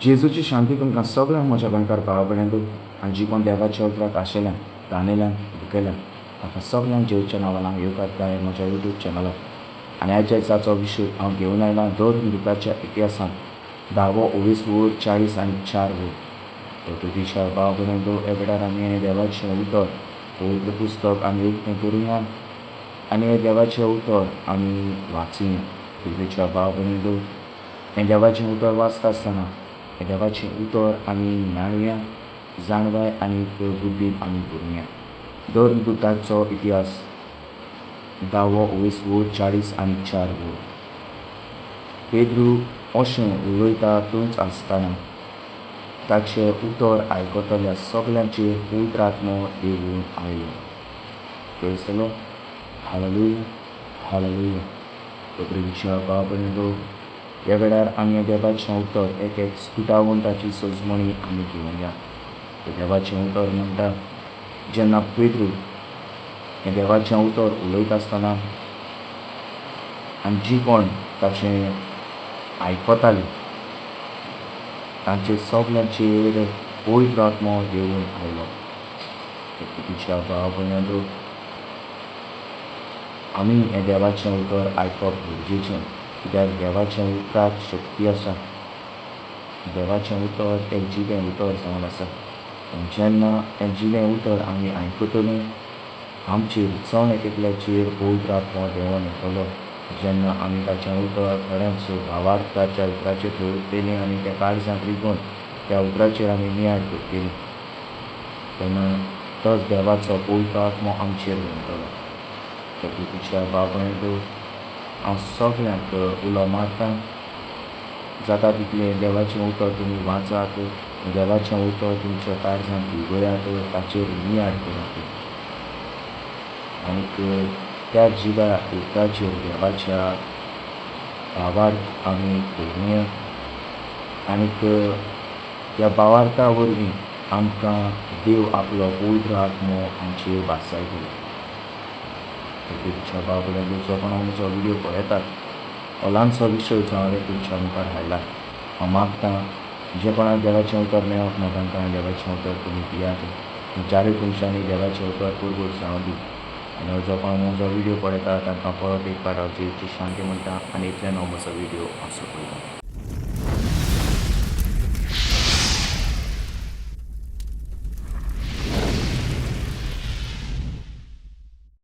जेजूची शांती तुमकां सगळ्यांक म्हज्या गोंयकार भावा दूं आनी जी कोण देवाच्या उतराक आशिल्ल्यान रांदिल्ल्यान भुकेल्यान ताका सगळ्यांक जेवच्या नांवान येवकार गाय म्हज्या यूट्यूब चॅनलार। आनी आयच्या दिसाचो विशय हांव घेवन आयलां दर हिंदुकाच्या इतिहासांत 10वो 20 वोर 40 आनी 4 वोर। प्रकृतीच्या भावा दूं ह्या वेळार आमी हें देवाचें उतर पवित्र पुस्तक आमी तें करुया आनी हें देवाचें उतर आमी वाचुया। प्रकृतीच्या भावा दूं हें देवाचें उतर वाचता आसतना हें देवाचें उतर आमी मेळुया जाणवाय आनी बुद्दीन आमी करुया। दर दुताचो इतिहास 10वो 20 वोर 40 आनी 4 वोर। पेद्रू अशें उलयता थंयच आसतना ताचें उतर आयकतल्या सगल्यांचेर पवित्र आत्मो देंवून आयलो। Praise the Lord, hallelujah hallelujah. प्रकृतीच्या भावा ह्या वेळार आमी देवाचें उतर एक स्फुटावंताची सजमणी आमी घेवया। देवाचें उतर म्हणटा जेन्ना पेद्रू हें देवाचें उतर उलयता आसतना आनी जी कोण ताचें आयकतालीं तांचेर सगल्यांचेर पवित्र आत्मो देंवून आयलो। प्रकृतीच्या भावा आमी हें देवाचें उतर आयकप गरजेचें कित्याक देवाच्या उतराक शक्ती आसा। देवाचें उतर एक जिवें उतर जावन आसा। जेन्ना हें जिवें उतर आमी आयकतलीं आमचेर चड एकल्याचेर पवित्र आत्मो देंवून येतलो। जेन्ना आमी ताचें उतर खरेंच भावार्थ ताच्या उतराचेर दवरतलीं आनी त्या काळजांत रिगून त्या उतराचेर आमी नियाळ करतलीं तेन्ना तोच देवाचो पवित्र आत्मो आमचेर येतलो। प्रकृतीच्या भावा हांव सगल्यांक उलो मारतां जाता तितलें देवाचें उतर तुमी वाचात, देवाचें उतर तुमच्या काळजांत भिगोयात, ताचेर नियाळ करात आनीक त्या जिव्या उतराचेर देवाच्या भावार्थ आमी धरुया आनीक ह्या भावार्था वरवीं आमकां देव आपलो पवित्र आत्मो आमचेर भासायतलो। प्रकृतीच्या भावा जो कोण म्हजो व्हिडिओ पळयतात हो ल्हानसो विशय जो हांवें तुमच्या मुखार हाडला हांव मागतां जे कोणाक देवाचें उतर मेळोंक ना तांकां देवाचें उतर तुमी दियात। ज्यारे तुमच्यांनी देवाचें उतर पुरगूर जावं दी आनी जो कोण म्हजो व्हिडिओ पळयता तांकां परत एक फावट हांव जेजूची शांती म्हणटा आनी इतल्यान हांव म्हजो व्हिडिओ सोंपयतां।